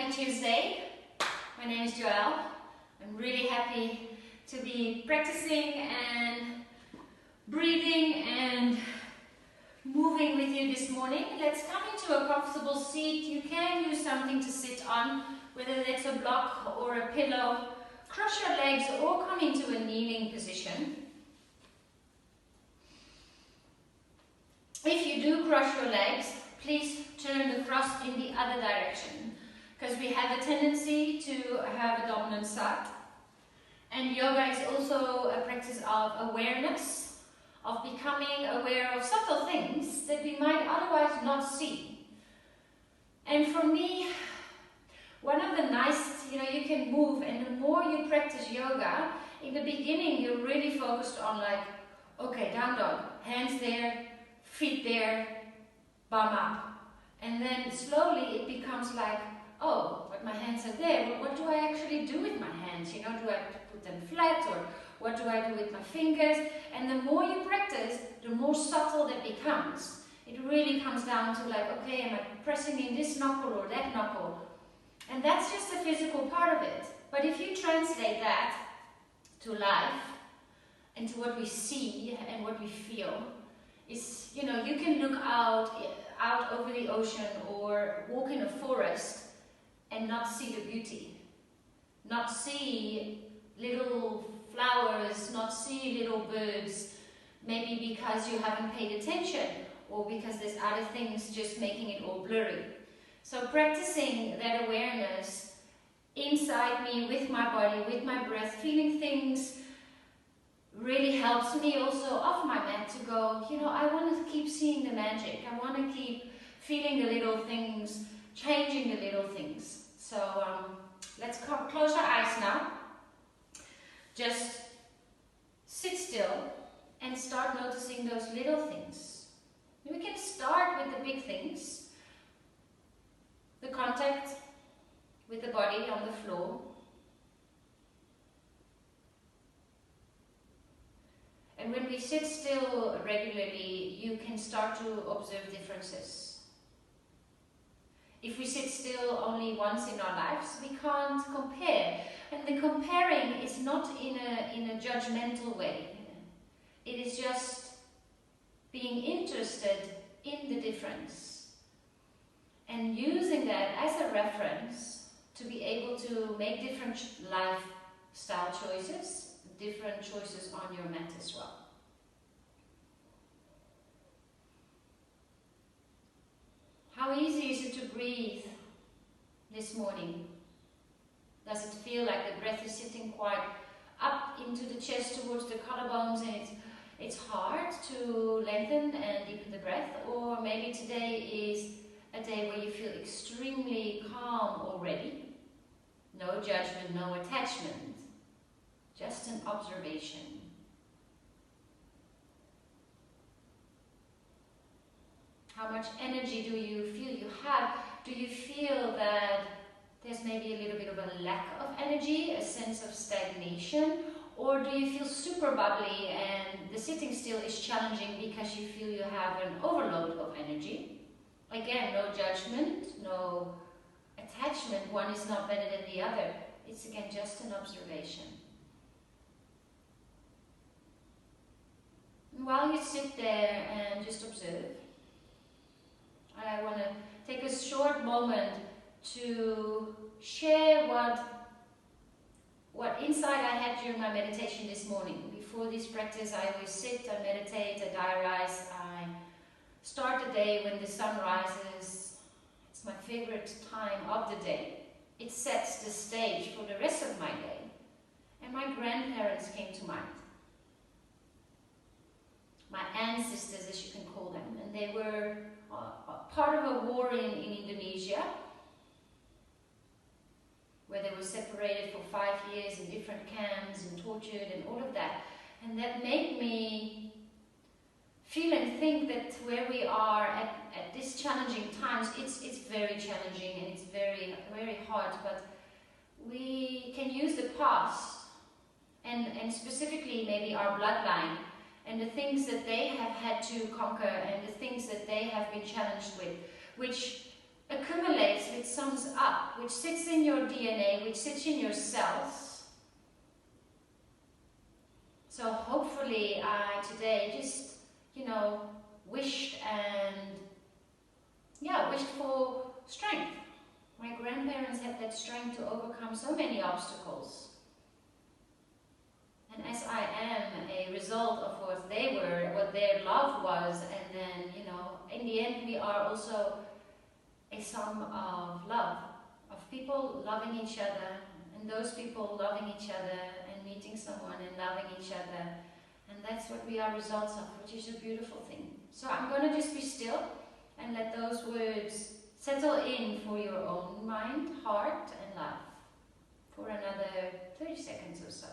Happy Tuesday. My name is Joëlle. I'm really happy to be practicing and breathing and moving with you this morning. Let's come into a comfortable seat. You can use something to sit on, whether it's a block or a pillow. Cross your legs or come into a kneeling position. If you do cross your legs, please turn the cross in the other direction, because we have a tendency to have a dominant side. And yoga is also a practice of awareness, of becoming aware of subtle things that we might otherwise not see. And for me, one of the nice, you can move, and the more you practice yoga, in the beginning you're really focused on okay, down dog, hands there, feet there, bum up. And then slowly it becomes oh, but my hands are there. Well, what do I actually do with my hands? Do I put them flat, or what do I do with my fingers? And the more you practice, the more subtle that becomes. It really comes down to okay, am I pressing in this knuckle or that knuckle? And that's just the physical part of it. But if you translate that to life and to what we see and what we feel, is, you can look out over the ocean or walk in a forest and not see the beauty, not see little flowers, not see little birds, maybe because you haven't paid attention or because there's other things just making it all blurry. So practicing that awareness inside me, with my body, with my breath, feeling things, really helps me also off my mat to go, I want to keep seeing the magic. I want to keep feeling the little things, changing the little things. So let's close our eyes now. Just sit still and start noticing those little things. We can start with the big things. The contact with the body on the floor. And when we sit still regularly, you can start to observe differences. If we sit still only once in our lives, we can't compare. And the comparing is not in a judgmental way. It is just being interested in the difference and using that as a reference to be able to make different lifestyle choices, different choices on your mat as well. How easy is it to breathe this morning? Does it feel like the breath is sitting quite up into the chest towards the collarbones, and it's hard to lengthen and deepen the breath? Or maybe today is a day where you feel extremely calm already. No judgment, no attachment. Just an observation. How much energy do you feel you have? Do you feel that there's maybe a little bit of a lack of energy, a sense of stagnation? Or do you feel super bubbly and the sitting still is challenging because you feel you have an overload of energy? Again, no judgment, no attachment. One is not better than the other. It's again just an observation. While you sit there and just observe, I want to take a short moment to share what insight I had during my meditation this morning. Before this practice, I always sit, I meditate, I diarize, I start the day when the sun rises. It's my favorite time of the day. It sets the stage for the rest of my day. And my grandparents came to mind. My ancestors, as you can call them, and they were part of a war in Indonesia, where they were separated for 5 years in different camps and tortured and all of that. And that made me feel and think that where we are at this challenging times, it's very challenging and it's very, very hard, but we can use the past and specifically maybe our bloodline and the things that they have had to conquer and the things that they have been challenged with, which accumulates, which sums up, which sits in your DNA, which sits in your cells. So hopefully I today just, wished for strength. My grandparents had that strength to overcome so many obstacles. And as I am a result of what they were, what their love was, and then, in the end we are also a sum of love, of people loving each other, and those people loving each other, and meeting someone and loving each other. And that's what we are results of, which is a beautiful thing. So I'm going to just be still and let those words settle in for your own mind, heart, and life for another 30 seconds or so.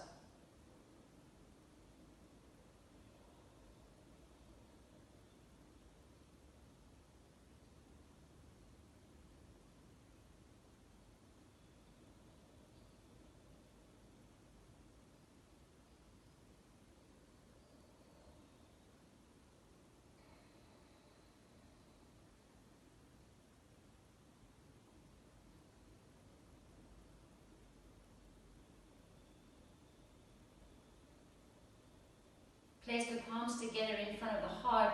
Place the palms together in front of the heart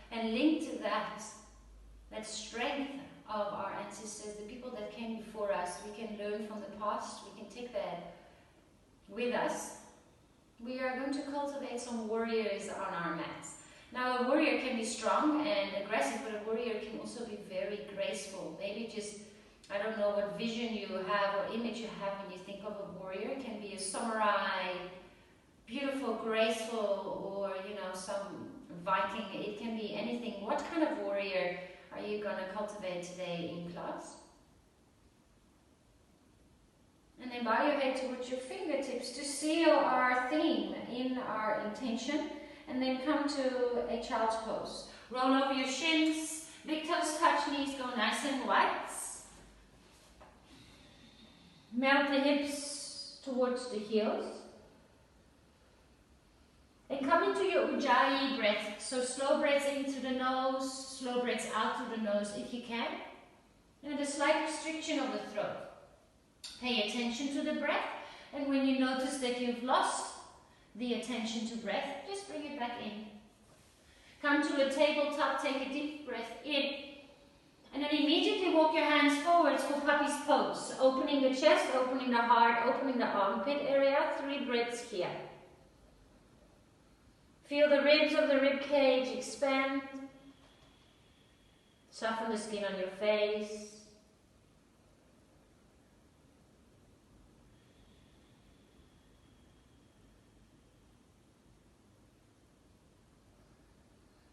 and link to that strength of our ancestors, the people that came before us. We can learn from the past, we can take that with us. We are going to cultivate some warriors on our mats. Now a warrior can be strong and aggressive, but a warrior can also be very graceful. Maybe just, I don't know what vision you have or image you have when you think of a warrior. It can be a samurai, beautiful, graceful, or some Viking. It can be anything. What kind of warrior are you going to cultivate today in class? And then bow your head towards your fingertips to seal our theme in our intention, and then come to a child's pose. Roll over your shins, big toes touch, knees go nice and wide. Melt the hips towards the heels. And come into your Ujjayi breath. So slow breaths in through the nose, slow breaths out through the nose if you can. And a slight restriction of the throat. Pay attention to the breath. And when you notice that you've lost the attention to breath, just bring it back in. Come to a tabletop, take a deep breath in. And then immediately walk your hands forwards for puppy's pose. Opening the chest, opening the heart, opening the armpit area. 3 breaths here. Feel the ribs of the rib cage expand. Soften the skin on your face.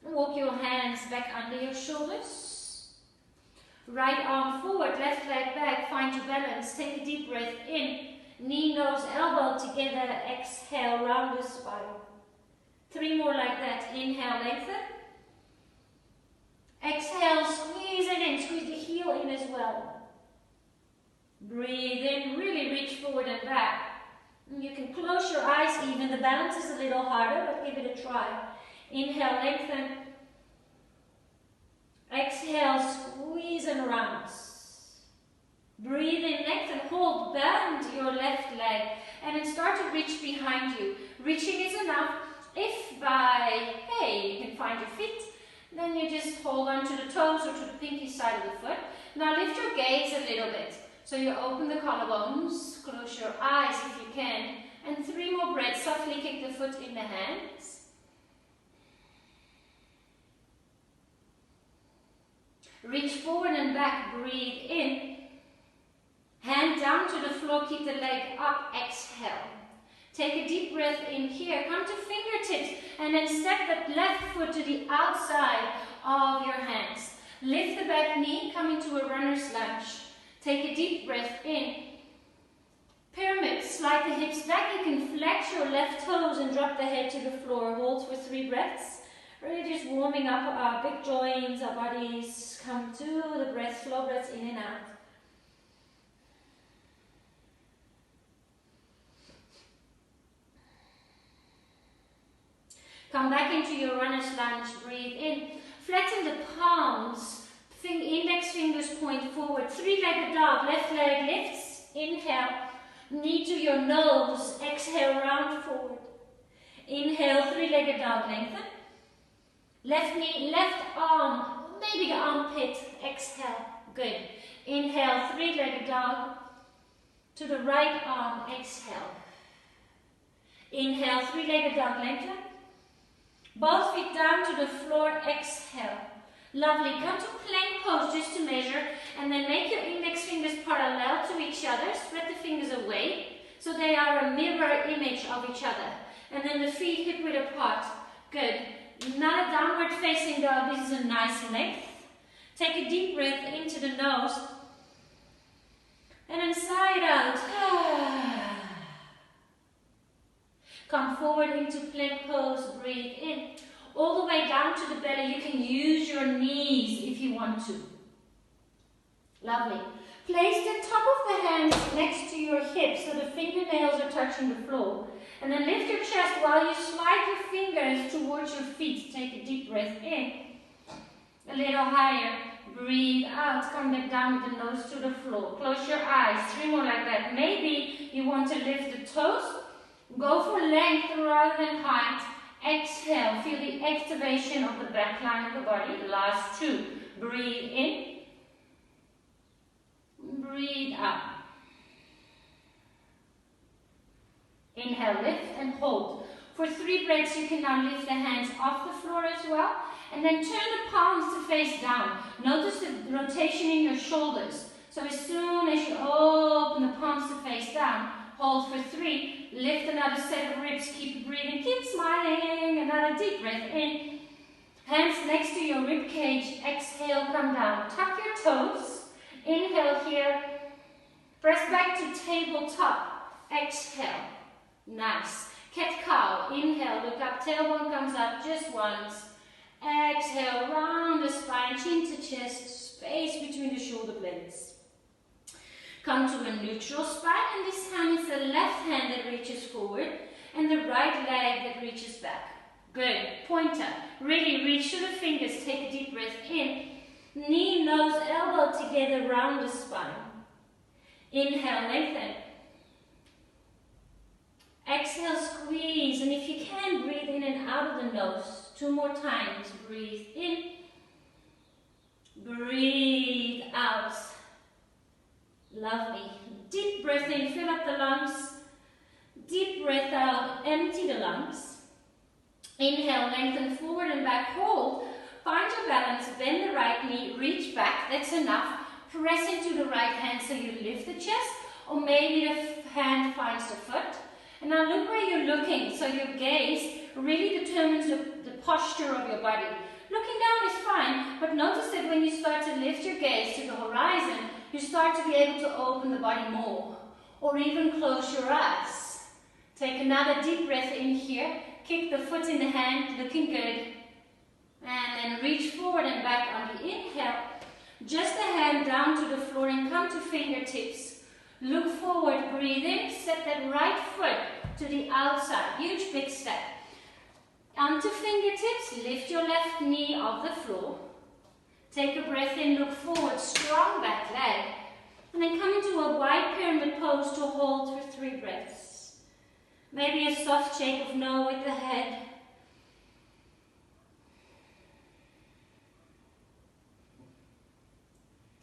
Walk your hands back under your shoulders. Right arm forward, left leg back. Find your balance. Take a deep breath in. Knee, nose, elbow together. Exhale, round the spine. 3 more like that. Inhale, lengthen. Exhale, squeeze it in. Squeeze the heel in as well. Breathe in, really reach forward and back. And you can close your eyes even. The balance is a little harder, but give it a try. Inhale, lengthen. Exhale, squeeze and round. Breathe in, lengthen, hold, bend your left leg, and then start to reach behind you. Reaching is enough. If by, you can find your feet, then you just hold on to the toes or to the pinky side of the foot. Now lift your gaze a little bit. So you open the collarbones, close your eyes if you can, and 3 more breaths. Softly kick the foot in the hands. Reach forward and back, breathe in. Hand down to the floor, keep the leg up, exhale. Take a deep breath in here, come to fingertips, and then step that left foot to the outside of your hands. Lift the back knee, come into a runner's lunge. Take a deep breath in. Pyramid, slide the hips back. You can flex your left toes and drop the head to the floor. Hold for 3 breaths. Really just warming up our big joints, our bodies. Come to the breath, slow breaths in and out. Come back into your runner's lunge, breathe in. Flatten the palms, Index fingers point forward. Three-legged dog. Left leg lifts. Inhale. Knee to your nose. Exhale, round forward. Inhale, three-legged dog. Lengthen. Left knee, left arm. Maybe the armpit. Exhale. Good. Inhale, three-legged dog. To the right arm. Exhale. Inhale, three-legged dog. Lengthen. Both feet down to the floor. Exhale. Lovely. Come to plank pose just to measure, and then make your index fingers parallel to each other. Spread the fingers away so they are a mirror image of each other. And then the feet hip width apart. Good. Another downward facing dog. This is a nice length. Take a deep breath into the nose. And then side out. Come forward into plank pose. Breathe in. All the way down to the belly. You can use your knees if you want to. Lovely. Place the top of the hands next to your hips so the fingernails are touching the floor. And then lift your chest while you slide your fingers towards your feet. Take a deep breath in. A little higher. Breathe out. Come back down with the nose to the floor. Close your eyes. 3 more like that. Maybe you want to lift the toes. Go for length rather than height. Exhale. Feel the activation of the back line of the body. Last 2. Breathe in. Breathe out. Inhale, lift and hold. For 3 breaths, you can now lift the hands off the floor as well. And then turn the palms to face down. Notice the rotation in your shoulders. So as soon as you open the palms to face down, hold for 3. Lift another set of ribs. Keep breathing. Keep smiling. Another deep breath in. Hands next to your rib cage. Exhale, come down. Tuck your toes. Inhale here. Press back to tabletop. Exhale. Nice. Cat-cow. Inhale, look up. Tailbone comes up just once. Exhale, round the spine, chin to chest, space between the shoulder blades. Come to a neutral spine, and this time it's the left hand that reaches forward and the right leg that reaches back. Good. Pointer. Really reach to the fingers. Take a deep breath in. Knee, nose, elbow together round the spine. Inhale, lengthen. Exhale, squeeze. And if you can, breathe in and out of the nose. 2 more times. Breathe in. Breathe out. Lovely. Deep breath in. Fill up the lungs. Deep breath out. Empty the lungs. Inhale, lengthen forward and back. Hold. Find your balance. Bend the right knee. Reach back. That's enough. Press into the right hand so you lift the chest. Or maybe the hand finds the foot. And now look where you're looking. So your gaze really determines the posture of your body. Looking down is fine, but notice that when you start to lift your gaze to the horizon, you start to be able to open the body more. Or even close your eyes. Take another deep breath in here. Kick the foot in the hand, looking good. And then reach forward and back on the inhale. Just the hand down to the floor and come to fingertips. Look forward, breathe in, set that right foot to the outside. Huge big step. Onto fingertips, lift your left knee off the floor. Take a breath in, look forward, strong back leg. And then come into a wide pyramid pose to hold for 3 breaths. Maybe a soft shake of no with the head.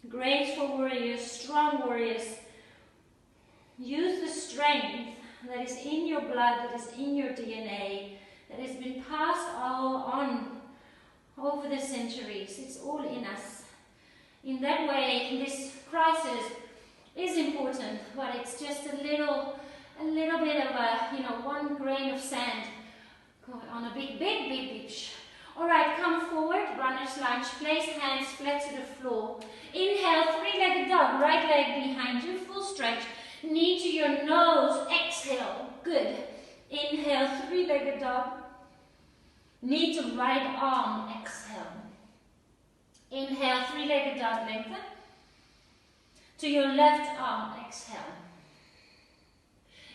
Graceful warriors, strong warriors. Use the strength that is in your blood, that is in your DNA, that has been passed all on over the centuries. It's all in us. In that way, this crisis is important, but it's just a little bit of a, 1 grain of sand on a big beach. All right, come forward, runner's lunge. Place hands flat to the floor. Inhale, 3-legged dog. Right leg behind you, full stretch. Knee to your nose. Exhale. Good. Inhale, 3-legged dog. Knee to right arm. Exhale. Inhale, 3-legged dog. Lengthen. To your left arm. Exhale.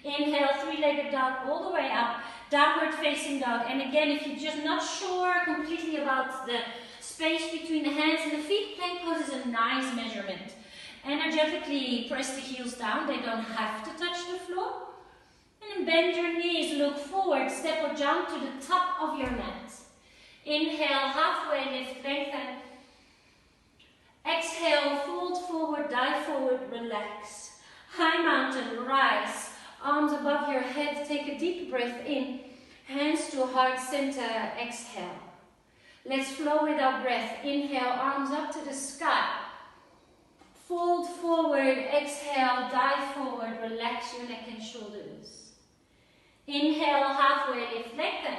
Inhale, 3-legged dog all the way up. Downward facing dog. And again, if you're just not sure completely about the space between the hands and the feet. Plank pose is a nice measurement. Energetically press the heels down, they don't have to touch the floor. And then bend your knees, look forward, step or jump to the top of your mat. Inhale, halfway lift, lengthen. Exhale, fold forward, dive forward, relax. High mountain, rise. Arms above your head, take a deep breath in. Hands to heart center, exhale. Let's flow with our breath. Inhale, arms up to the sky. Fold forward, exhale, dive forward, relax your neck and shoulders. Inhale, halfway lift, lengthen.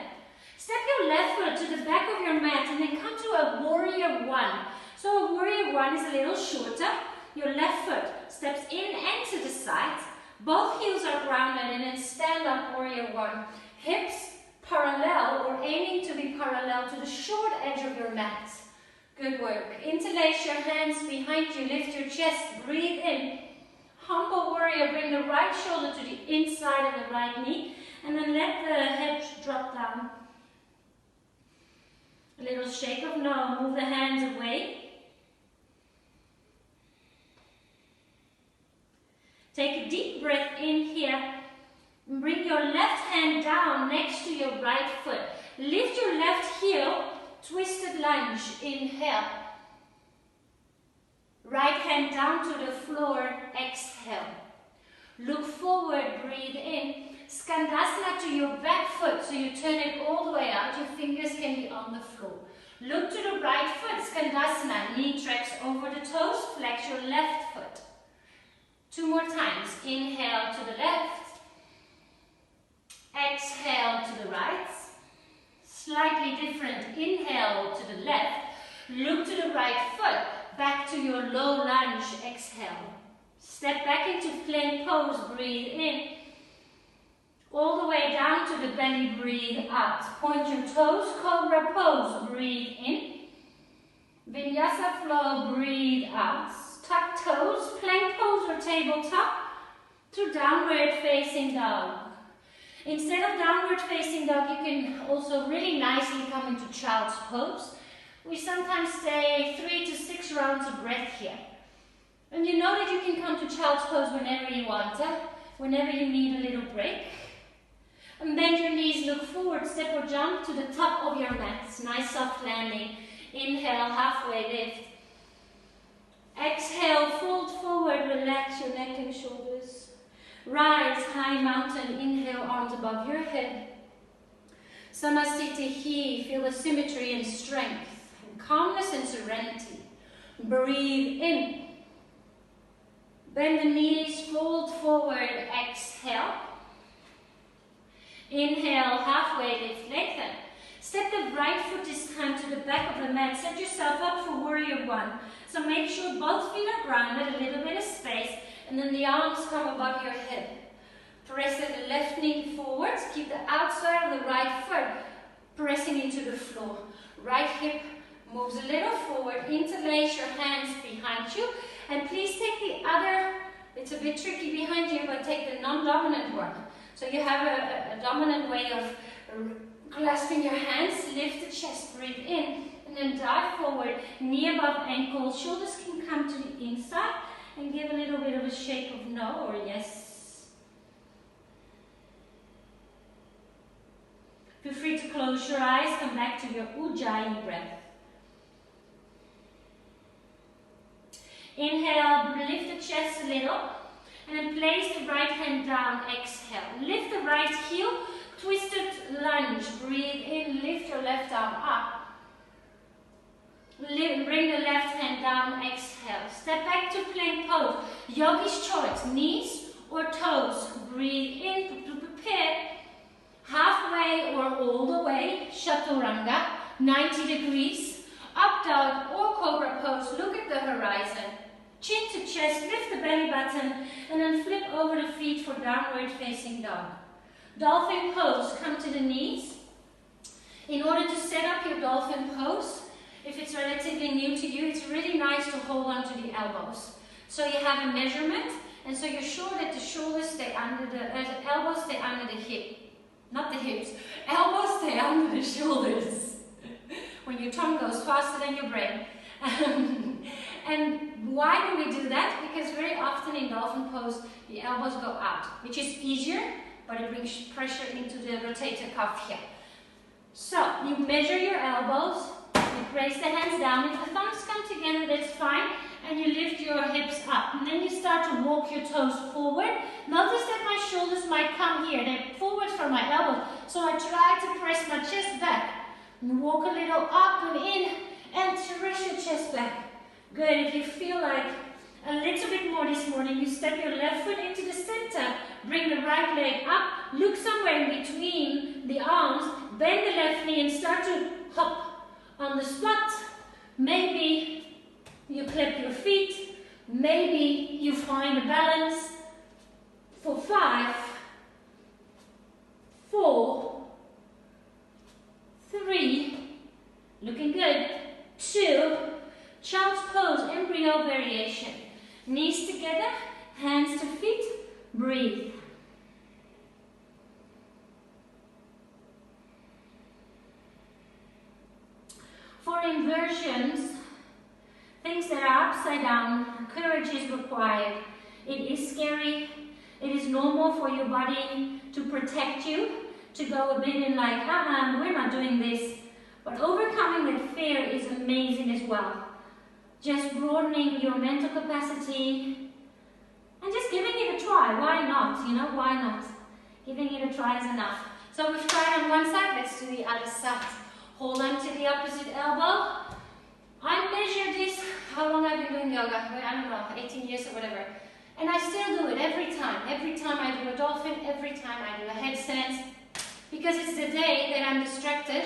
Step your left foot to the back of your mat and then come to a warrior one. So a warrior one is a little shorter. Your left foot steps in and to the side. Both heels are grounded and then stand up warrior one. Hips parallel or aiming to be parallel to the short edge of your mat. Good work. Interlace your hands behind you. Lift your chest. Breathe in. Humble warrior. Bring the right shoulder to the inside of the right knee. And then let the head drop down. A little shake of no. Move the hands away. Take a deep breath in here. Bring your left hand down next to your right foot. Lift your left heel. Twisted lunge, inhale. Right hand down to the floor, exhale. Look forward, breathe in. Skandasana to your back foot, so you turn it all the way out. Your fingers can be on the floor. Look to the right foot, Skandasana. Knee tracks over the toes, flex your left foot. 2 more times. Inhale to the left. Exhale to the right. Slightly different. Inhale to the left. Look to the right foot. Back to your low lunge. Exhale. Step back into plank pose. Breathe in. All the way down to the belly. Breathe out. Point your toes. Cobra pose. Breathe in. Vinyasa flow. Breathe out. Tuck toes. Plank pose or tabletop to downward facing dog. Instead of downward facing dog, you can also really nicely come into child's pose. We sometimes stay 3 to 6 rounds of breath here. And you know that you can come to child's pose whenever you want to, whenever you need a little break. And bend your knees, look forward, step or jump to the top of your mat. Nice soft landing. Inhale, halfway lift. Exhale, fold forward, relax your neck and shoulders. Rise, high mountain, inhale, arms above your head. Samasthiti, feel the symmetry and strength, and calmness and serenity. Breathe in. Bend the knees, fold forward, exhale. Inhale, halfway lift, lengthen. Step the right foot this time to the back of the mat. Set yourself up for warrior one. So make sure both feet are grounded, a little bit of space. And then the arms come above your head. Press the left knee forwards. Keep the outside of the right foot pressing into the floor. Right hip moves a little forward. Interlace your hands behind you. And please take the other, it's a bit tricky behind you, but take the non-dominant one. So you have a dominant way of clasping your hands. Lift the chest, breathe in. And then dive forward, knee above ankle. Shoulders can come to the inside. And give a little bit of a shake of no or yes. Feel free to close your eyes, come back to your Ujjayi breath. Inhale, lift the chest a little, and then place the right hand down, exhale. Lift the right heel, twisted lunge, breathe in, lift your left arm up. Bring the left hand down, exhale. Step back to plank pose. Yogi's choice, knees or toes. Breathe in to prepare. Halfway or all the way, Chaturanga, 90 degrees. Up dog or cobra pose, look at the horizon. Chin to chest, lift the belly button, and then flip over the feet for downward facing dog. Dolphin pose, come to the knees. In order to set up your dolphin pose, if it's relatively new to you, it's really nice to hold on to the elbows. So you have a measurement, and so you're sure that the shoulders stay under the elbows stay under the hip. Not the hips. Elbows stay under the shoulders. when your tongue goes faster than your brain. And why do we do that? Because very often in dolphin pose, the elbows go out, which is easier, but it brings pressure into the rotator cuff here. So, you measure your elbows, you place the hands down. If the thumbs come together, that's fine, and you lift your hips up. And then you start to walk your toes forward. Notice that my shoulders might come here. They're forward from my elbows. So I try to press my chest back. And walk a little up and in, and press your chest back. Good. If you feel like a little bit more this morning, you step your left foot into the center, bring the right leg up, look somewhere in between the arms, bend the left knee and start to hop on the spot. Maybe you clap your feet, maybe you find a balance for 5, 4, 3, looking good, 2, child's pose, embryo variation. Knees together, hands to feet, breathe. For inversions, things that are upside down, courage is required. It is scary. It is normal for your body to protect you, to go a bit in like, we're not doing this. But overcoming that fear is amazing as well. Just broadening your mental capacity and just giving it a try. Why not? You know, why not? Giving it a try is enough. So we've tried on one side, let's do the other side. Hold on to the opposite elbow. I measured this, how long I've been doing yoga? I don't know, 18 years or whatever. And I still do it every time. Every time I do a dolphin, every time I do a headstand. Because it's the day that I'm distracted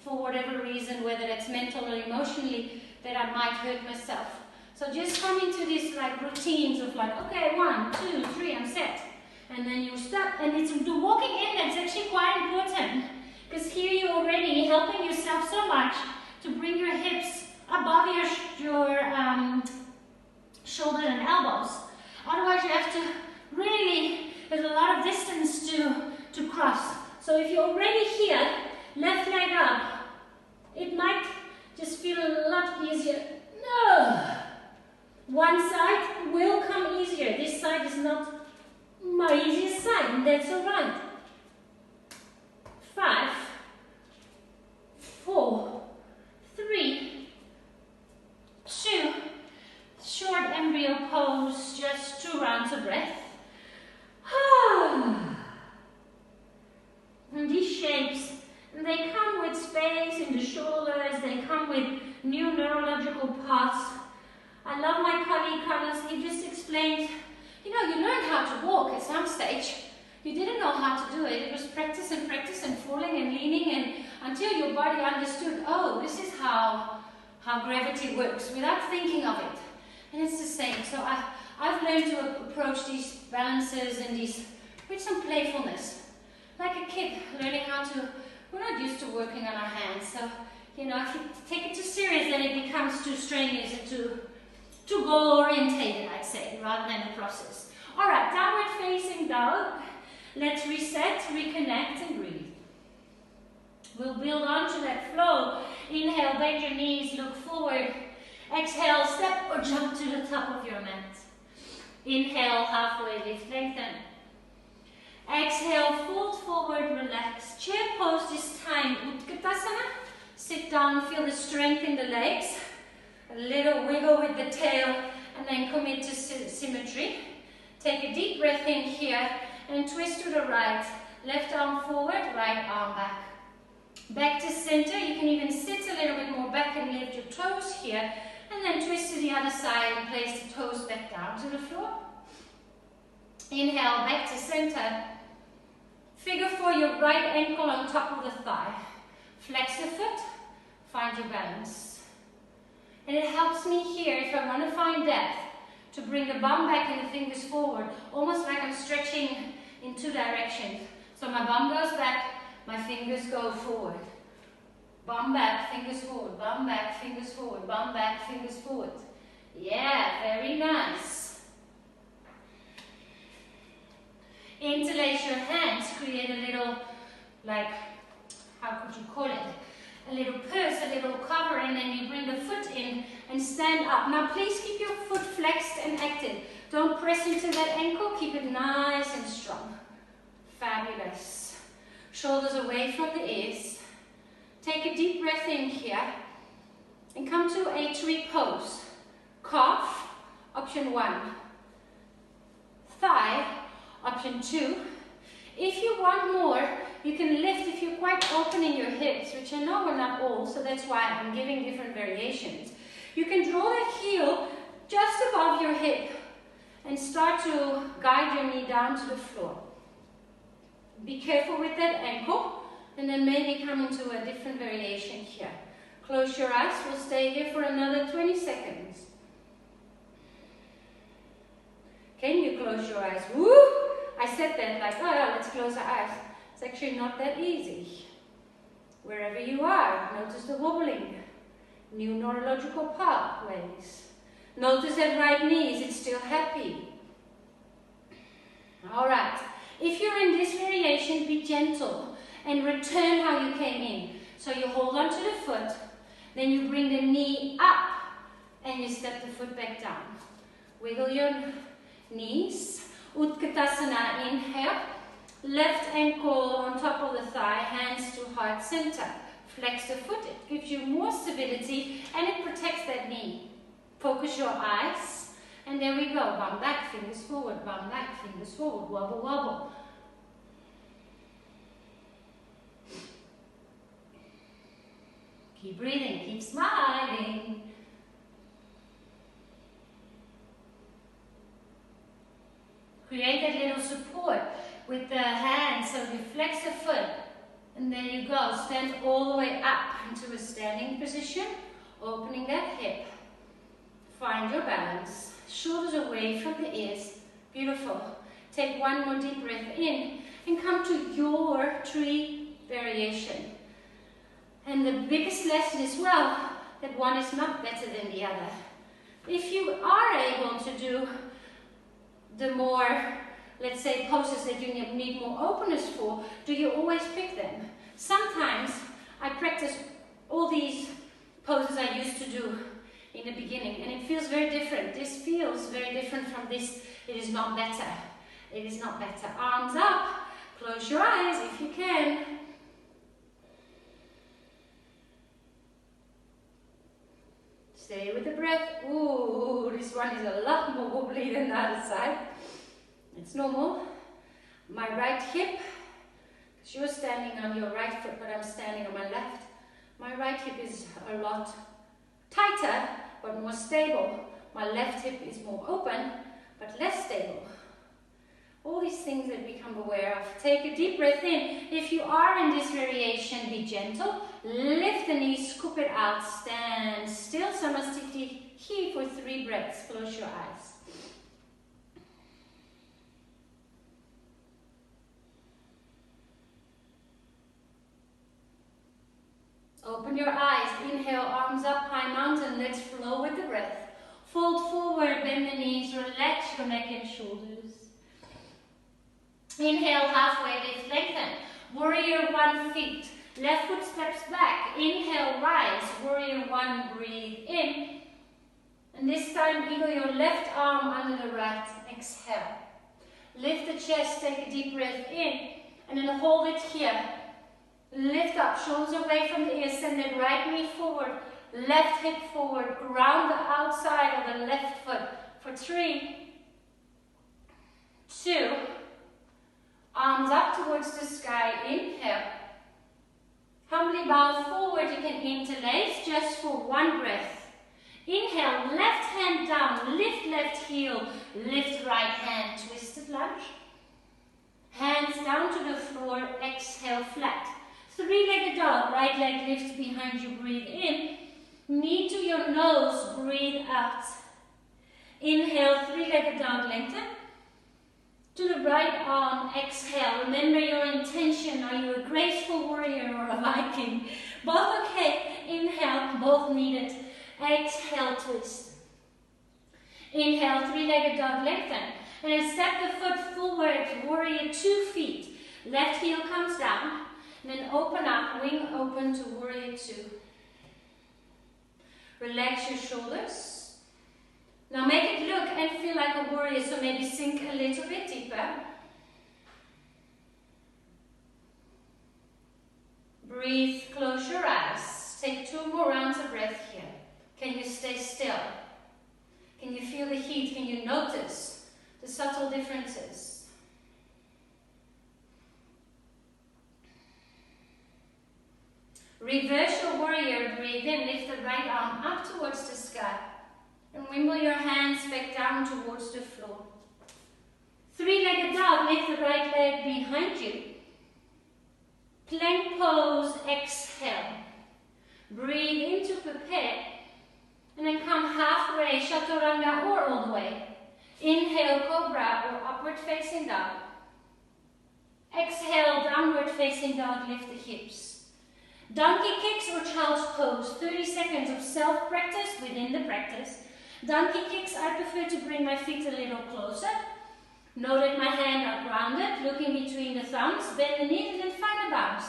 for whatever reason, whether that's mental or emotionally, that I might hurt myself. So just come into these like routines of like, okay, 1, 2, 3, I'm set. And then you stop, and it's the walking in that's actually quite important. Because here you're already helping yourself so much to bring your hips above your shoulders and elbows. Otherwise you have to really, there's a lot of distance to cross. So if you're already here, left leg up, it might just feel a lot easier. No! One side will come easier. This side is not my easiest side, and that's alright. 5, 4, 3, 2, short embryo pose, just 2 rounds of breath. And these shapes, they come with space in the shoulders, they come with new neurological paths. I love my colleague Carlos, he just explained, you know, you learned how to walk at some stage. You didn't know how to do it. It was practice and falling and leaning, and until your body understood, oh, this is how gravity works, without thinking of it. And it's the same. So I've learned to approach these balances and these with some playfulness. Like a kid learning how to, we're not used to working on our hands. So, you know, if you take it too serious, then it becomes too strenuous and too goal-orientated, I'd say, rather than a process. All right, downward facing dog. Let's reset, reconnect, and breathe. We'll build onto that flow. Inhale, bend your knees, look forward. Exhale, step or jump to the top of your mat. Inhale, halfway lift, lengthen. Exhale, fold forward, relax. Chair pose this time, Utkatasana. Sit down, feel the strength in the legs. A little wiggle with the tail, and then commit to symmetry. Take a deep breath in here, and twist to the right. Left arm forward, right arm back. Back to center. You can even sit a little bit more back and lift your toes here. And then twist to the other side and place the toes back down to the floor. Inhale, back to center. Figure 4 your right ankle on top of the thigh. Flex the foot, find your balance. And it helps me here, if I want to find depth, to bring the bum back and the fingers forward, almost like I'm stretching in 2 directions. So my bum goes back, my fingers go forward. Bum back, fingers forward, bum back, fingers forward, bum back, fingers forward. Yeah, very nice. Interlace your hands, create a little, like, how could you call it? a little purse, a little cover, and then you bring the foot in and stand up. Now please keep your foot flexed and active. Don't press into that ankle, keep it nice and strong. Fabulous. Shoulders away from the ears. Take a deep breath in here and come to a tree pose. Calf, option 1. Thigh, option 2. If you want more, you can lift if you're quite open in your hips, which I know we're not all, so that's why I'm giving different variations. You can draw that heel just above your hip and start to guide your knee down to the floor. Be careful with that ankle, and then maybe come into a different variation here. Close your eyes, we'll stay here for another 20 seconds. Can you close your eyes? Woo! I said that like, oh yeah, let's close our eyes. It's actually not that easy. Wherever you are, notice the wobbling. New neurological pathways. Notice that right knee, is it still happy? Alright, if you're in this variation, be gentle and return how you came in. So you hold on to the foot, then you bring the knee up and you step the foot back down. Wiggle your knees. Utkatasana, inhale. Left ankle on top of the thigh, hands to heart center. Flex the foot, it gives you more stability and it protects that knee. Focus your eyes, and there we go. Bum back, fingers forward, bum back, fingers forward, wobble, wobble. Keep breathing, keep smiling. Create that little support with the hands, so you flex the foot, and there you go. Stand all the way up into a standing position, opening that hip. Find your balance. Shoulders away from the ears. Beautiful. Take one more deep breath in and come to your tree variation. And the biggest lesson as well, that one is not better than the other. If you are able to do the more, let's say, poses that you need more openness for, do you always pick them? Sometimes I practice all these poses I used to do in the beginning, and it feels very different. This feels very different from this. It is not better. It is not better. Arms up. Close your eyes if you can. Stay with the breath. Ooh, this one is a lot more wobbly than the other side. It's normal. My right hip, because you're standing on your right foot, but I'm standing on my left. My right hip is a lot tighter, but more stable. My left hip is more open, but less stable. All these things that we become aware of. Take a deep breath in. If you are in this variation, be gentle. Lift the knees, scoop it out, stand still. Samasthiti here for 3 breaths. Close your eyes. Open your eyes. Inhale, arms up, high mountain. Let's flow with the breath. Fold forward, bend the knees, relax your neck and shoulders. Inhale, halfway lift, lengthen. Warrior 1 feet. Left foot steps back. Inhale, rise. Warrior 1, breathe in. And this time, eagle your left arm under the right. Exhale. Lift the chest, take a deep breath in. And then hold it here. Lift up, shoulders away from the ears. Send that right knee forward. Left hip forward. Ground the outside of the left foot. For 3, 2, arms up towards the sky. Inhale. Humbly bow forward. You can interlace just for 1 breath. Inhale, left hand down, lift left heel, lift right hand, twisted lunge. Hands down to the floor, exhale flat. 3-legged dog, right leg lifts behind you, breathe in. Knee to your nose, breathe out. Inhale, 3-legged dog, lengthen. To the right arm, exhale. Remember your intention. Are you a graceful warrior or a Viking? Both okay. Inhale, both needed. Exhale, twist. Inhale, 3-legged dog, lengthen. And then step the foot forward, warrior 2 feet. Left heel comes down. And then open up, wing open to warrior two. Relax your shoulders. Now make it look and feel like a warrior, so maybe sink a little bit deeper. Breathe, close your eyes. Take 2 more rounds of breath here. Can you stay still? Can you feel the heat? Can you notice the subtle differences? Reverse your warrior, breathe in, lift the right arm up towards the sky. And wimble your hands back down towards the floor. 3-legged dog, lift the right leg behind you. Plank pose, exhale. Breathe into prepare. And then come halfway, chaturanga or all the way. Inhale, cobra or upward facing dog. Exhale, downward facing dog, lift the hips. Donkey kicks or child's pose, 30 seconds of self-practice within the practice. Donkey kicks, I prefer to bring my feet a little closer. Know that my hands are grounded, looking between the thumbs, bend the knees and then find a bounce.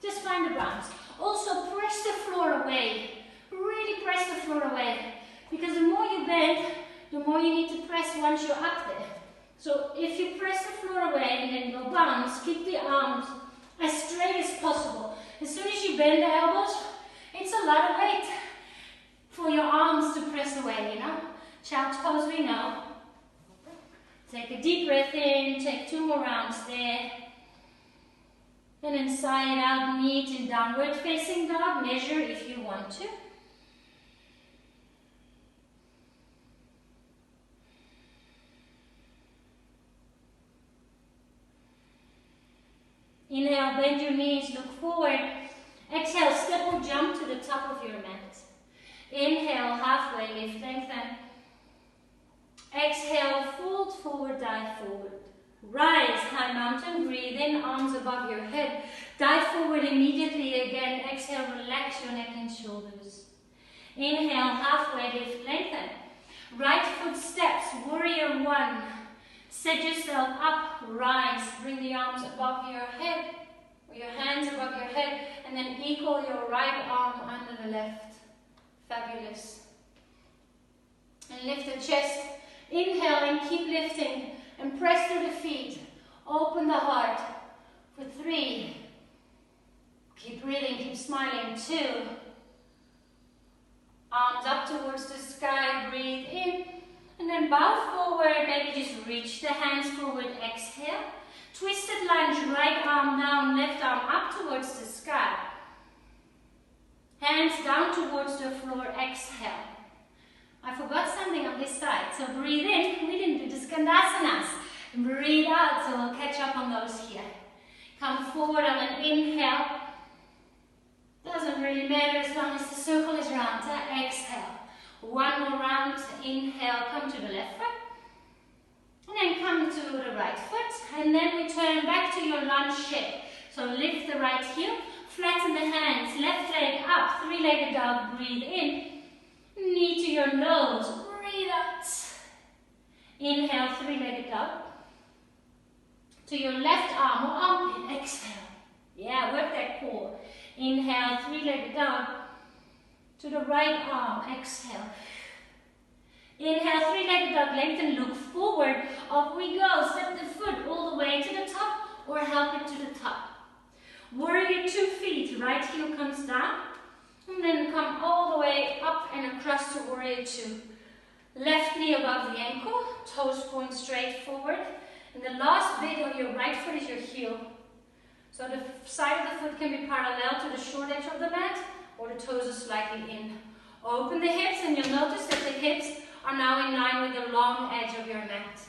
Just find a bounce. Also press the floor away. Really press the floor away. Because the more you bend, the more you need to press once you're up there. So if you press the floor away and then go bounce, keep the arms as straight as possible. As soon as you bend the elbows, it's a lot of weight for your arms to press away, you know. Child's pose we know. Take a deep breath in, take 2 more rounds there. And then sigh it out, meet in downward facing dog, measure if you want to. Inhale, bend your knees, look forward. Exhale, step or jump to the top of your mat. Inhale, halfway lift, lengthen. Exhale, fold forward, dive forward. Rise, high mountain, breathe in, arms above your head. Dive forward immediately again. Exhale, relax your neck and shoulders. Inhale, halfway lift, lengthen. Right foot steps, warrior one. Set yourself up, rise, bring the arms above your head, or your hands above your head, and then equal your right arm under the left. Fabulous. And lift the chest. Inhale and keep lifting, and press through the feet. Open the heart for 3. Keep breathing, keep smiling. 2. Arms up towards the sky, breathe in. And then bow forward, maybe just reach the hands forward, exhale. Twisted lunge, right arm down, left arm up towards the sky. Hands down towards the floor, exhale. I forgot something on this side, so breathe in. We didn't do the Skandasanas. Breathe out, so we'll catch up on those here. Come forward on an inhale. Doesn't really matter as long as the circle is round. Exhale. 1 more round, inhale, come to the left foot, and then come to the right foot, and then we turn back to your lunge shape. So lift the right heel, flatten the hands, left leg up, 3-legged dog, breathe in, knee to your nose, breathe out. Inhale, 3-legged dog, to your left arm or armpit, exhale. Yeah, work that core. Inhale, 3-legged dog, to the right arm, exhale. Inhale, 3-legged dog, lengthen, look forward. Up we go, step the foot all the way to the top or help it to the top. Warrior 2 feet, right heel comes down. And then come all the way up and across to warrior 2. Left knee above the ankle, toes point straight forward. And the last bit of your right foot is your heel. So the side of the foot can be parallel to the short edge of the mat, or the toes are slightly in. Open the hips and you'll notice that the hips are now in line with the long edge of your mat.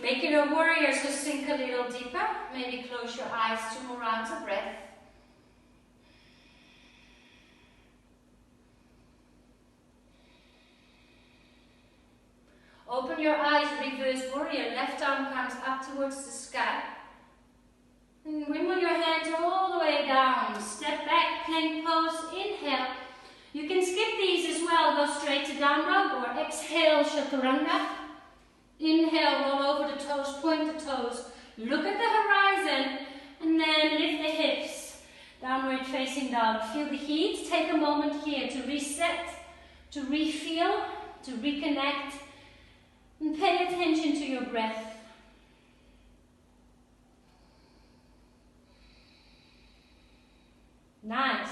Make it a warrior, so sink a little deeper. Maybe close your eyes, 2 more rounds of breath. Open your eyes, reverse warrior. Left arm comes up towards the sky. And wimble your hands all the way down. Step back, plank pose, inhale. You can skip these as well. Go straight to down dog or exhale, chaturanga. Inhale, roll over the toes, point the toes. Look at the horizon and then lift the hips. Downward facing dog. Feel the heat. Take a moment here to reset, to refeel, to reconnect, and pay attention to your breath. Nice.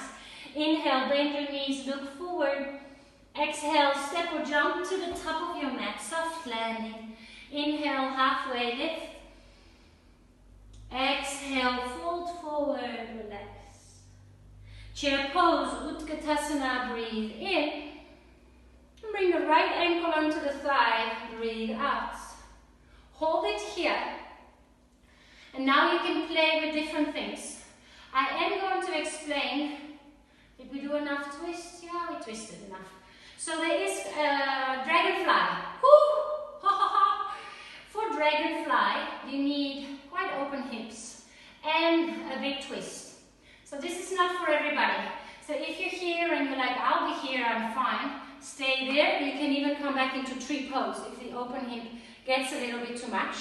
Inhale, bend your knees, look forward. Exhale, step or jump to the top of your mat, soft landing. Inhale, halfway lift. Exhale, fold forward, relax. Chair pose, Utkatasana, breathe in. And bring the right ankle onto the thigh, breathe out. Hold it here. And now you can play with different things. I am going to explain. Did we do enough twist? Yeah, we twisted enough. So there is dragonfly. Woo! For dragonfly, you need quite open hips and a big twist. So this is not for everybody. So if you're here and you're like, I'll be here, I'm fine, stay there. You can even come back into tree pose if the open hip gets a little bit too much.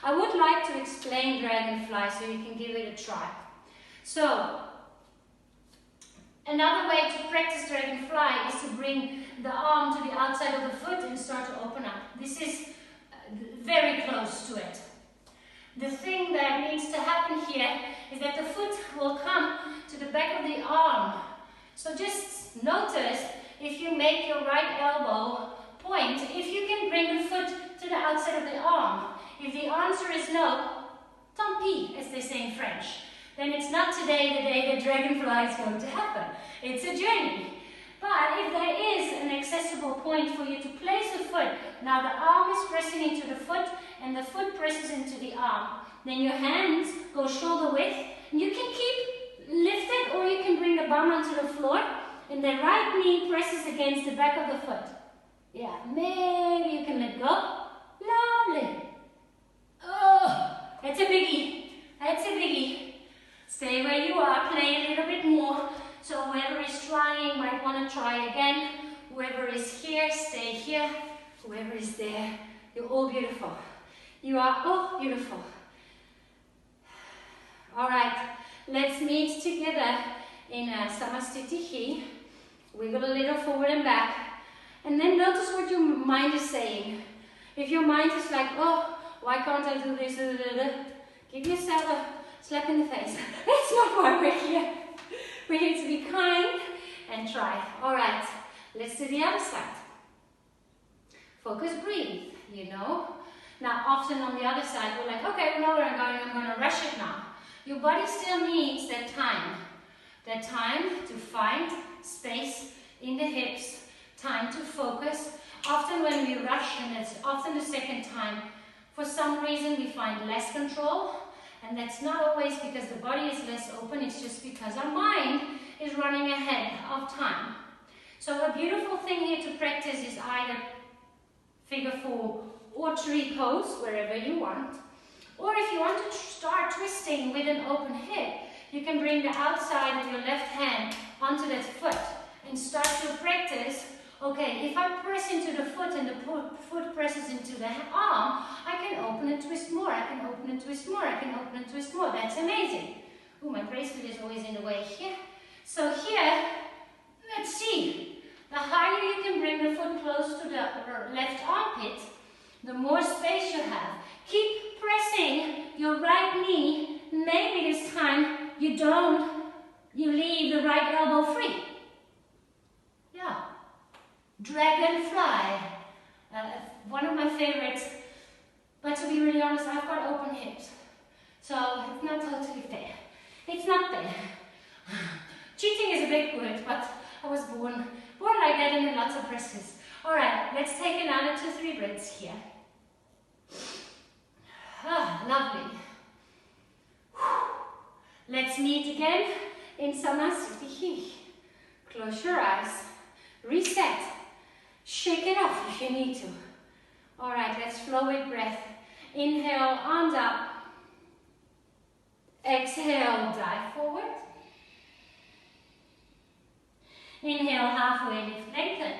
I would like to explain dragonfly so you can give it a try. So, another way to practice dragonfly is to bring the arm to the outside of the foot and start to open up. This is very close to it. The thing that needs to happen here is that the foot will come to the back of the arm. So just notice if you make your right elbow point, if you can bring the foot to the outside of the arm. If the answer is no, tant pis, as they say in French. Then it's not today the day that dragonfly is going to happen. It's a journey. But if there is an accessible point for you to place the foot, now the arm is pressing into the foot and the foot presses into the arm. Then your hands go shoulder width. And you can keep lifted or you can bring the bum onto the floor and the right knee presses against the back of the foot. Yeah, maybe you can let go. Lovely. Oh, that's a biggie. That's a biggie. Stay where you are, play a little bit more. So whoever is trying might want to try again. Whoever is here, stay here. Whoever is there, you're all beautiful. You are all beautiful. All right, let's meet together in Samastitihi. Wiggle a little forward and back. And then notice what your mind is saying. If your mind is like, oh, why can't I do this? Give yourself a slap in the face. That's not why we're here. We're here to be kind and try. All right, let's do the other side. Focus, breathe, you know. Now, often on the other side, we're like, okay, we know where I'm going to rush it now. Your body still needs that time to find space in the hips, time to focus. Often when we rush, and it's often the second time, for some reason we find less control. And that's not always because the body is less open, it's just because our mind is running ahead of time. So a beautiful thing here to practice is either figure 4 or tree pose, wherever you want. Or if you want to start twisting with an open hip, you can bring the outside of your left hand onto that foot and start to practice. Okay, if I press into the foot and the foot presses into the arm, I can open and twist more, I can open and twist more, I can open and twist more. That's amazing. Oh, my bracelet is always in the way here. So here, let's see. The higher you can bring the foot close to the left armpit, the more space you have. Keep pressing your right knee. Maybe this time you leave the right elbow free. Yeah. Dragonfly, one of my favorites, but to be really honest, I've got open hips, so it's not totally fair. It's not fair. Cheating is a big word, but I was born like that and in lots of practice. All right, let's take another 2-3 breaths here. Ah, lovely. Let's meet again in Samastitihi. Close your eyes, reset. Shake it off if you need to. All right, let's flow with breath. Inhale, arms up. Exhale, dive forward. Inhale, halfway lift, lengthen.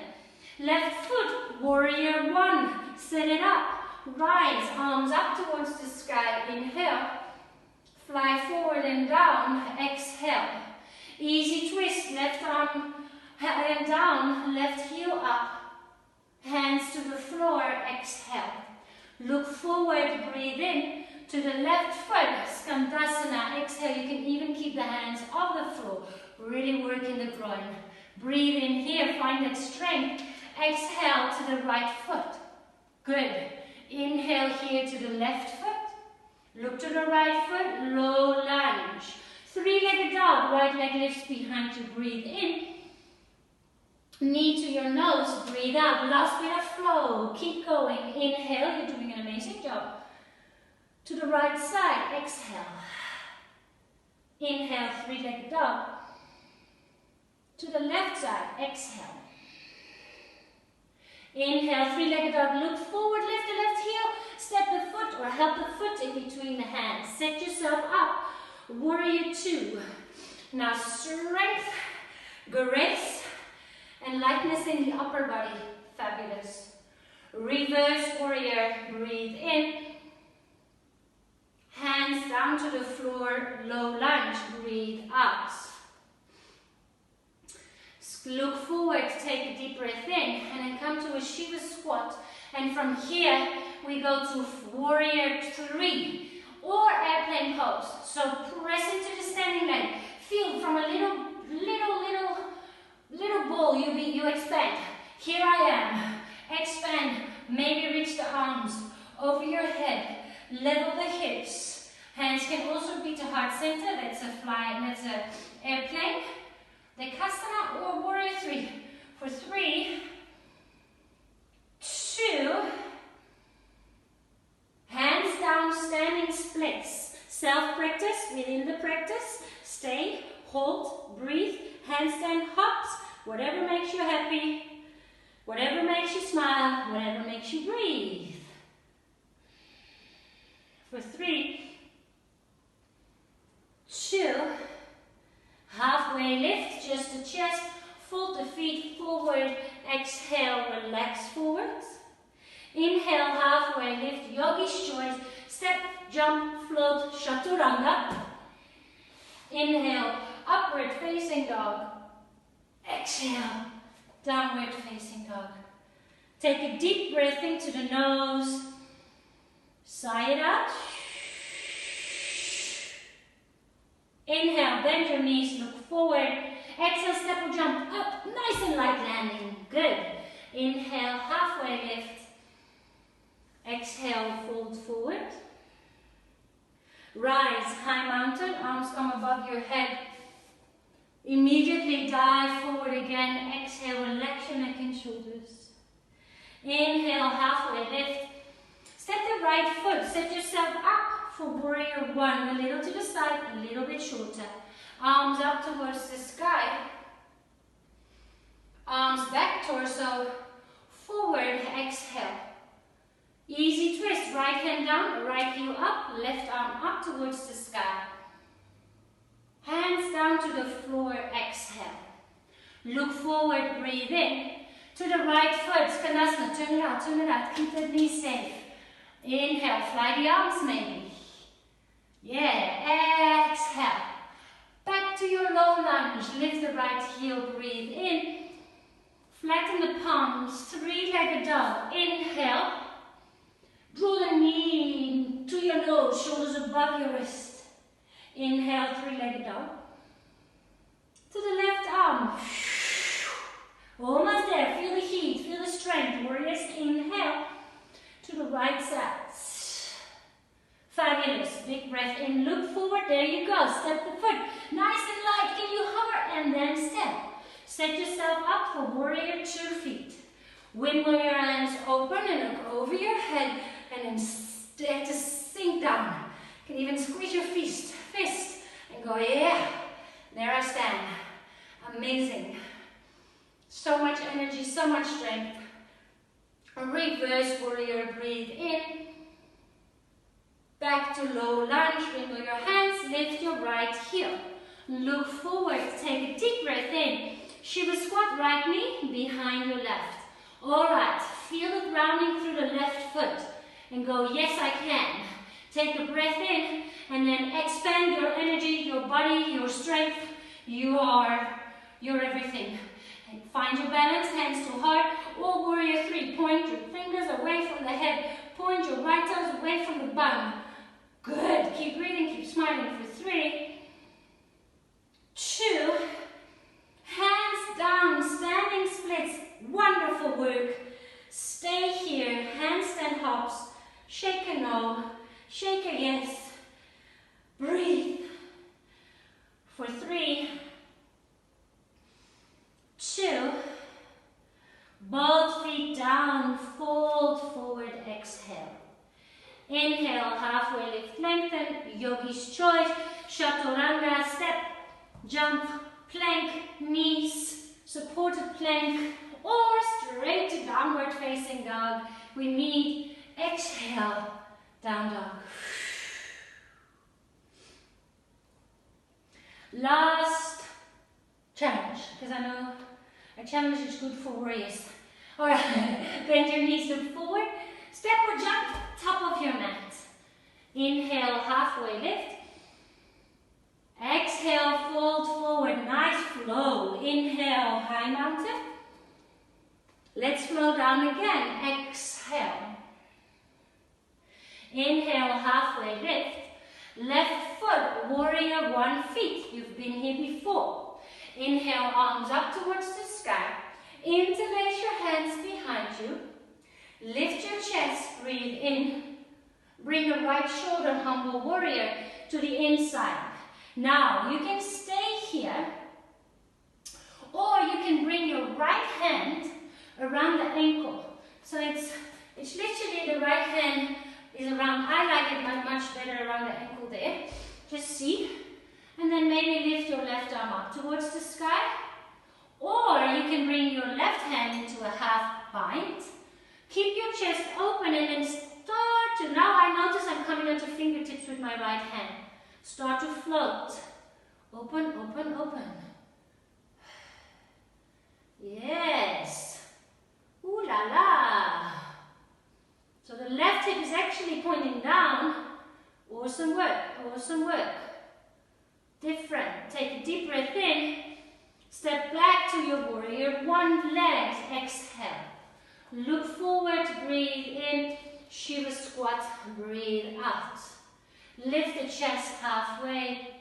Left foot, warrior 1. Set it up. Rise, arms up towards the sky. Inhale. Fly forward and down. Exhale. Easy twist, left arm down, left heel up, hands to the floor, exhale. Look forward, breathe in to the left foot, Skandasana, exhale. You can even keep the hands off the floor, really work in the groin. Breathe in here, find that strength, exhale to the right foot. Good. Inhale here to the left foot, look to the right foot, low lunge. Three-legged dog, right leg lifts behind you, breathe in. Knee to your nose, breathe out, last bit of flow, keep going. Inhale, you're doing an amazing job. To the right side, exhale. Inhale, three-legged dog. To the left side, exhale. Inhale, three-legged dog, look forward, lift the left heel, step the foot or help the foot in between the hands. Set yourself up, warrior two. Now strength, grace, and lightness in the upper body, fabulous. Reverse warrior, breathe in. Hands down to the floor, low lunge, breathe out. Look forward, take a deep breath in, and then come to a Shiva squat. And from here, we go to warrior three, or airplane pose. So press into the standing leg. Feel from a little ball, you expand. Here I am. Expand. Maybe reach the arms over your head. Level the hips. Hands can also be to heart center. That's a airplane. Dekasana or warrior three. For 3, 2, hands down, standing splits. Self-practice, within the practice. Stay, hold, breathe, handstand hops. Whatever makes you happy, whatever makes you smile, whatever makes you breathe. For 3, 2, halfway lift, just the chest, fold the feet forward, exhale, relax forwards. Inhale, halfway lift, yogi's choice, step, jump, float, chaturanga. Inhale, upward facing dog. Exhale, downward facing dog. Take a deep breath into the nose, sigh it out. Inhale, bend your knees, look forward. Exhale, step or jump up, nice and light landing. Good. Inhale, halfway lift. Exhale, fold forward. Rise, high mountain, arms come above your head. Immediately dive forward again. Exhale, relax your neck and shoulders. Inhale, halfway lift. Step the right foot, set yourself up for warrior one. A little to the side, a little bit shorter. Arms up towards the sky. Arms back, torso forward, exhale. Easy twist, right hand down, right heel up, left arm up towards the sky. Hands down to the floor, exhale. Look forward, breathe in. To the right foot, Skanasana, turn it out, keep that knee safe. Inhale, fly the arms maybe. Yeah, exhale. Back to your low lunge, lift the right heel, breathe in. Flatten the palms, three-legged dog. Inhale. Draw the knee to your nose, shoulders above your wrist. Inhale, three-legged dog. To the left arm. Almost there, feel the heat, feel the strength. Warriors, inhale. To the right side. Fabulous. Big breath in, look forward, there you go. Step the foot, nice and light. Can you hover and then step? Set yourself up for warrior 2 feet. Wiggle your hands open and look over your head and then start to sink down. You can even squeeze your fist and go, yeah, there I stand. Amazing. So much energy, so much strength. Reverse warrior, breathe in. Back to low lunge, wiggle your hands, lift your right heel. Look forward, take a deep breath in. Shiva squat, right knee behind your left. Alright, feel the grounding through the left foot and go, yes I can. Take a breath in and then expand your energy, your body, your strength You're everything. And find your balance, hands to heart, or warrior 3. Point your fingers away from the head. Point your right toes away from the bum. Good. Keep breathing, keep smiling for 3, 2, hands down, standing splits. Wonderful work. Stay here, handstand hops. Shake a no, shake a yes. Breathe. For 3, 2, both feet down, fold forward, exhale. Inhale, halfway lift, lengthen, yogi's choice, chaturanga, step, jump, plank, knees, supported plank, or straight to downward facing dog. We meet, exhale, down dog. Last challenge, because I know a challenge is good for warriors. Alright, bend your knees, look forward, step or jump, top of your mat. Inhale, halfway lift. Exhale, fold forward, nice flow. Inhale, high mountain. Let's flow down again, exhale. Inhale, halfway lift. Left foot, warrior 1 feet. You've been here before. Inhale, arms up towards the sky. Interlace your hands behind you. Lift your chest, breathe in. Bring the right shoulder, humble warrior, to the inside. Now, you can stay here, or you can bring your right hand around the ankle. So it's literally the right hand is around, I like it much better around the ankle there. Just see. And then maybe lift your left arm up towards the sky. Or you can bring your left hand into a half bind. Keep your chest open and then start to, now I notice I'm coming onto fingertips with my right hand. Start to float. Open, open, open. Yes. Ooh la la. So the left hip is actually pointing down. Awesome work, awesome work. Different. Take a deep breath in. Step back to your warrior 1 leg. Exhale. Look forward, breathe in. Shiva squat, breathe out. Lift the chest halfway.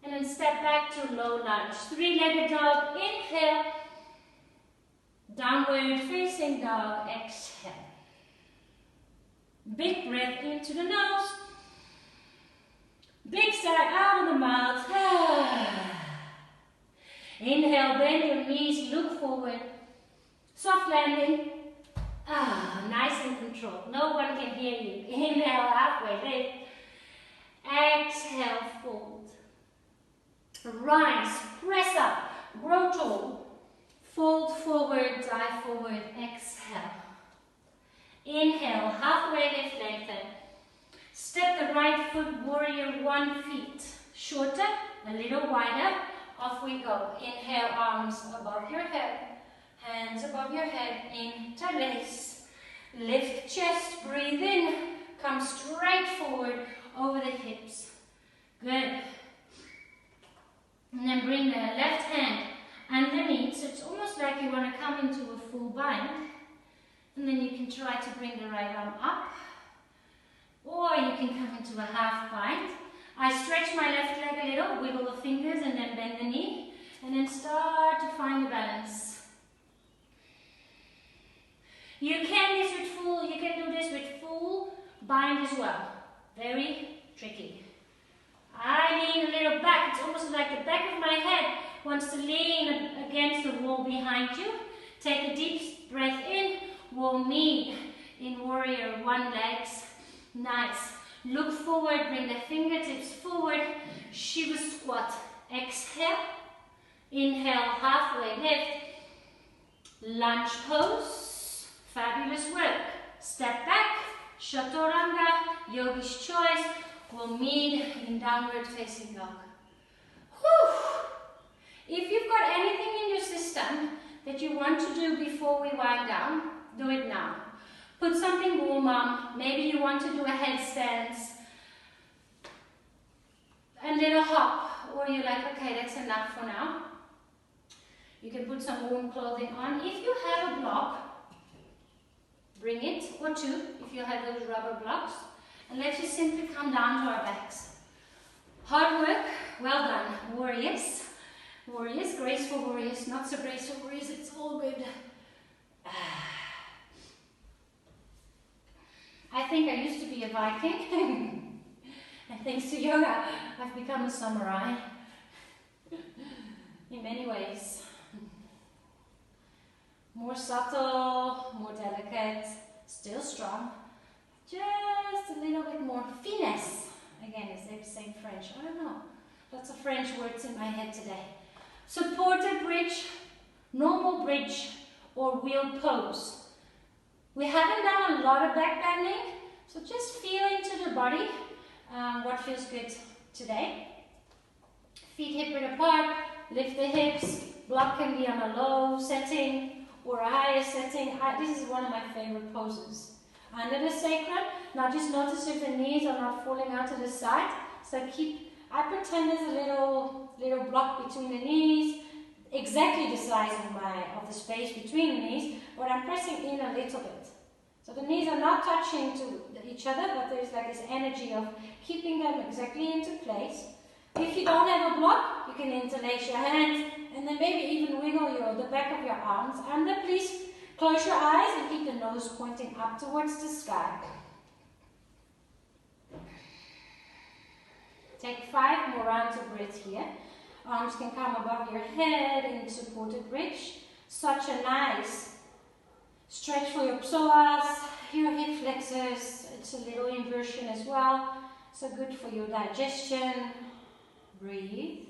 And then step back to low lunge. 3-legged dog. Inhale. Downward facing dog. Exhale. Big breath into the nose. Big sigh out of the mouth. Inhale, bend your knees, look forward. Soft landing. Nice and controlled. No one can hear you. Inhale, halfway lift. Exhale, fold. Rise, press up, grow tall. Fold forward, dive forward, exhale. Inhale, halfway lift, lengthen. Step the right foot, warrior 1 feet. Shorter, a little wider. Off we go. Inhale, arms above your head. Hands above your head. Interlace. Lift chest, breathe in. Come straight forward over the hips. Good. And then bring the left hand underneath. So it's almost like you want to come into a full bind. And then you can try to bring the right arm up. Or you can come into a half bind. I stretch my left leg a little, wiggle the fingers and then bend the knee. And then start to find the balance. You can do this with full bind as well. Very tricky. I lean a little back. It's almost like the back of my head wants to lean against the wall behind you. Take a deep breath in. We'll meet in warrior 1 legs. Nice. Look forward, bring the fingertips forward. Shiva squat. Exhale. Inhale, halfway lift. Lunge pose. Fabulous work. Step back. Chaturanga. Yogi's choice. We'll meet in downward facing dog. Whew. If you've got anything in your system that you want to do before we wind down, do it now. Put something warm on. Maybe you want to do a headstand, a little hop, or or you're like, okay, that's enough for now, you can put some warm clothing on. If you have a block, bring it, or two, if you have those rubber blocks, and let's just simply come down to our backs. Hard work, well done, warriors. Warriors, graceful warriors, not so graceful warriors, it's all good. I think I used to be a Viking, and thanks to yoga, I've become a samurai in many ways. More subtle, more delicate, still strong, just a little bit more finesse. Again, is they saying French? I don't know. Lots of French words in my head today. Supported bridge, normal bridge, or wheel pose. We haven't done a lot of back bending, so just feel into the body what feels good today. Feet hip width apart, lift the hips. Block can be on a low setting or a higher setting. This is one of my favorite poses. Under the sacrum, now just notice if the knees are not falling out to the side. So I pretend there's a little block between the knees, exactly the size of the space between the knees, but I'm pressing in a little bit. So the knees are not touching to each other, but there's like this energy of keeping them exactly into place. If you don't have a block, you can interlace your hands and then maybe even wiggle the back of your arms under. Please close your eyes and keep the nose pointing up towards the sky. Take 5 more rounds of breath here. Arms can come above your head in supported bridge. Such a nice stretch for your psoas, your hip flexors. It's a little inversion as well. So good for your digestion. Breathe.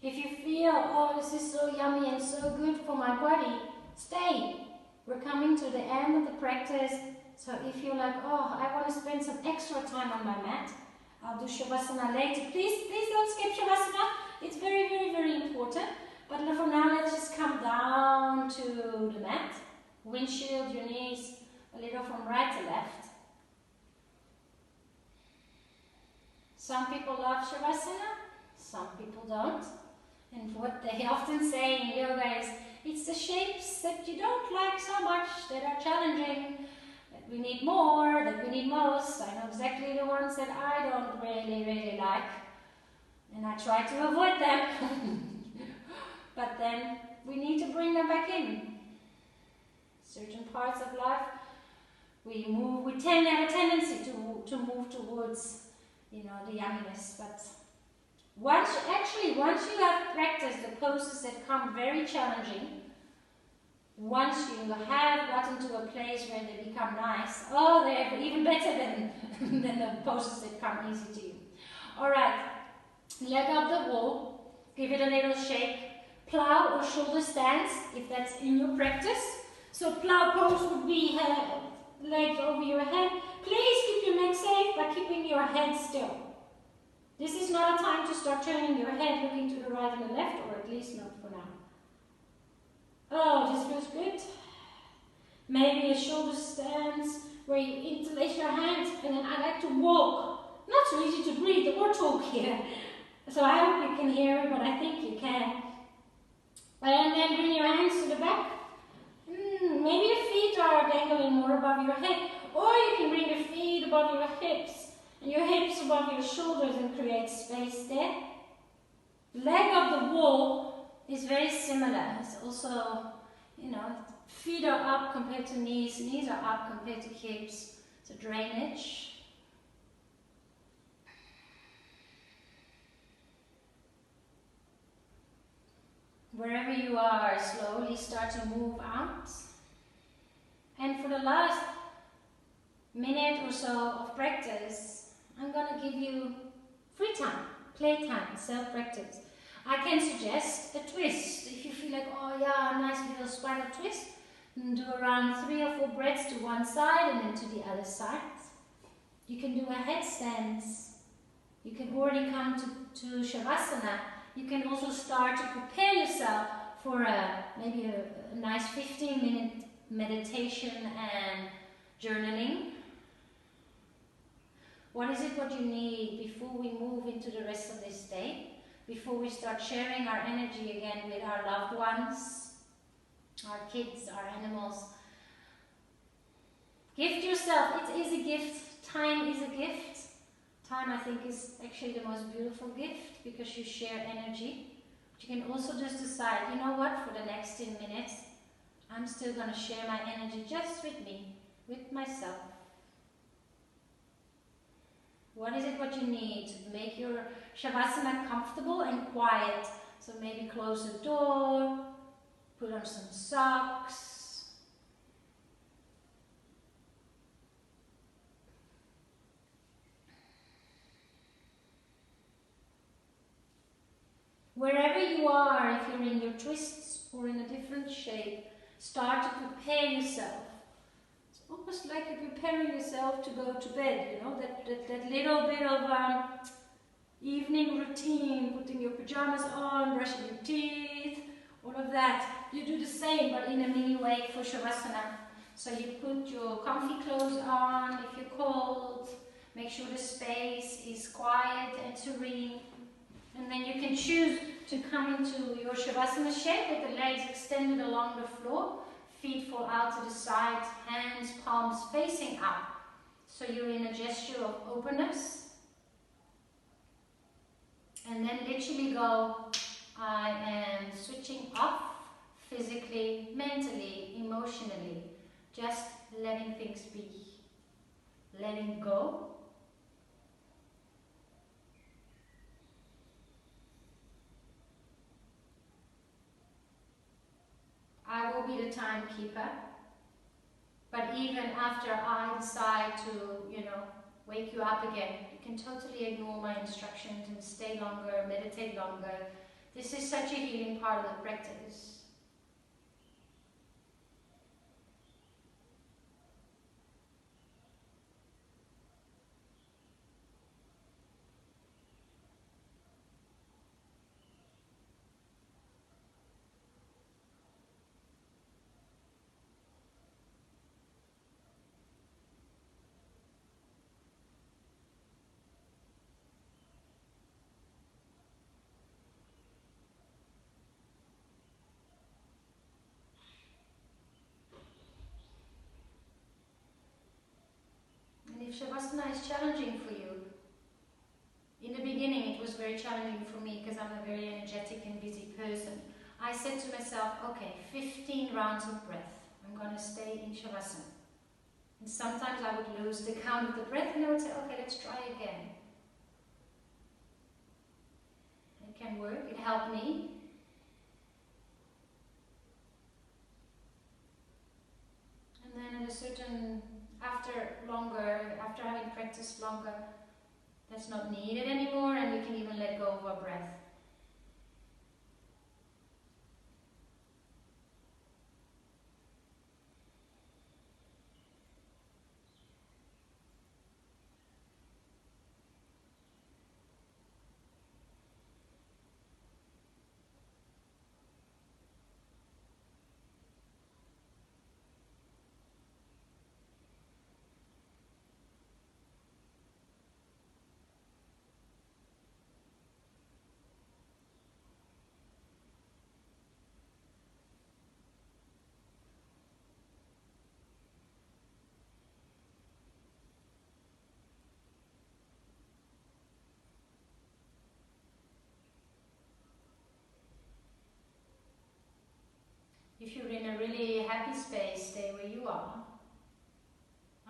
If you feel, oh, this is so yummy and so good for my body, stay. We're coming to the end of the practice. So if you're like, oh, I want to spend some extra time on my mat, I'll do Shavasana later. Please don't skip Shavasana. It's very, very, very important. But for now, let's just come down to the mat. Windshield your knees a little from right to left. Some people love Shavasana, some people don't. And what they often say in yoga is, it's the shapes that you don't like so much, that are challenging, that we need more, that we need most. I know exactly the ones that I don't really, really like. And I try to avoid them. But then we need to bring them back in. Certain parts of life, we have a tendency to move towards, the yumminess. But once you have practiced the poses that come very challenging, once you have gotten to a place where they become nice, they're even better than the poses that come easy to you. Alright, leg up the wall, give it a little shake, plow or shoulder stance if that's in your practice. So plow pose would be legs over your head. Please keep your neck safe by keeping your head still. This is not a time to start turning your head looking to the right and the left, or at least not for now. Oh, this feels good. Maybe a shoulder stance where you interlace your hands, and then I like to walk. Not so easy to breathe or talk here. So I hope you can hear it, but I think you can. And then bring your hands to the back. Maybe your feet are dangling more above your head, or you can bring your feet above your hips. And your hips above your shoulders and create space there. Leg of the wall is very similar. It's also, feet are up compared to knees. Knees are up compared to hips. It's a drainage. Wherever you are, slowly start to move out. And for the last minute or so of practice, I'm going to give you free time, play time, self-practice. I can suggest a twist if you feel feel like, oh yeah, a nice little spiral twist, and do around 3 or 4 breaths to one side and then to the other side. You can do a headstands. You can already come to Shavasana. You can also start to prepare yourself for maybe a nice 15-minute meditation and journaling. What is it what you need before we move into the rest of this day? Before we start sharing our energy again with our loved ones, our kids, our animals. Gift yourself. It is a gift. Time is a gift. Time, I think, is actually the most beautiful gift because you share energy. But you can also just decide, you know what, for the next 10 minutes, I'm still going to share my energy just with me, with myself. What is it what you need to make your Shavasana comfortable and quiet? So maybe close the door, put on some socks. Wherever you are, if you're in your twists or in a different shape, start to prepare yourself. It's almost like you're preparing yourself to go to bed, you know, that little bit of evening routine, putting your pajamas on, brushing your teeth, all of that. You do the same, but in a mini way for Shavasana. So you put your comfy clothes on if you're cold, make sure the space is quiet and serene. And then you can choose to come into your Shavasana shape with the legs extended along the floor, feet fall out to the side, hands, palms facing up. So you're in a gesture of openness. And then literally go, I am switching off physically, mentally, emotionally, just letting things be, letting go. I will be the timekeeper, but even after I decide to, you know, wake you up again, you can totally ignore my instructions and stay longer, meditate longer. This is such a healing part of the practice. If Shavasana is challenging for you, in the beginning it was very challenging for me because I'm a very energetic and busy person. I said to myself, okay, 15 rounds of breath. I'm going to stay in Shavasana. And sometimes I would lose the count of the breath and I would say, okay, let's try again. It can work, it helped me. And then at a certain, after having practiced longer, that's not needed anymore and we can even let go of our breath. If you're in a really happy space, stay where you are.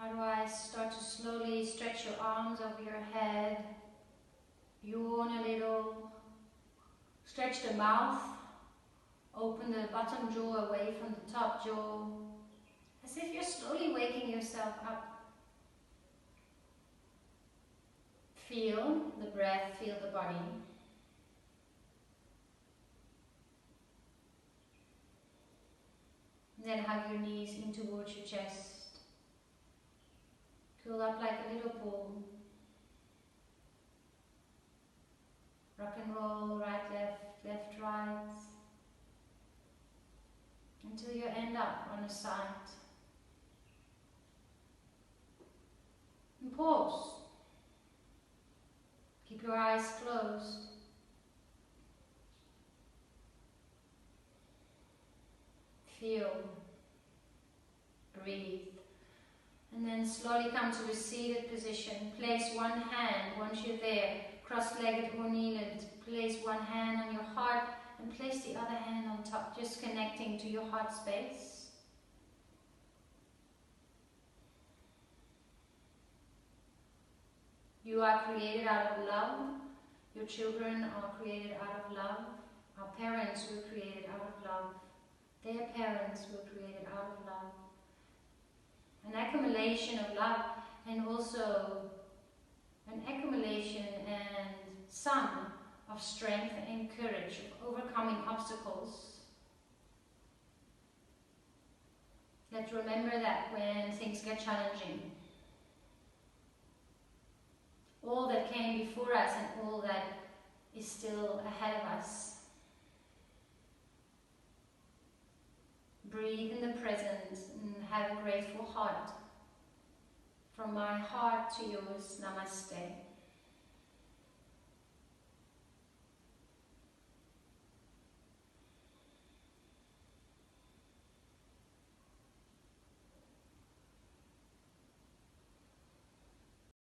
Otherwise, start to slowly stretch your arms over your head, yawn a little, stretch the mouth, open the bottom jaw away from the top jaw, as if you're slowly waking yourself up. Feel the breath, feel the body. Then hug your knees in towards your chest. Curl up like a little ball. Rock and roll, right, left, left, right. Until you end up on a side. And pause. Keep your eyes closed. Feel. Breathe. And then slowly come to a seated position. Place one hand, once you're there, cross-legged or kneeled, place one hand on your heart and place the other hand on top, just connecting to your heart space. You are created out of love. Your children are created out of love. Our parents were created out of love. Their parents were created out of love. An accumulation of love, and also an accumulation and sum of strength and courage, of overcoming obstacles. Let's remember that when things get challenging. All that came before us and all that is still ahead of us. Breathe in the present and have a grateful heart. From my heart to yours, namaste.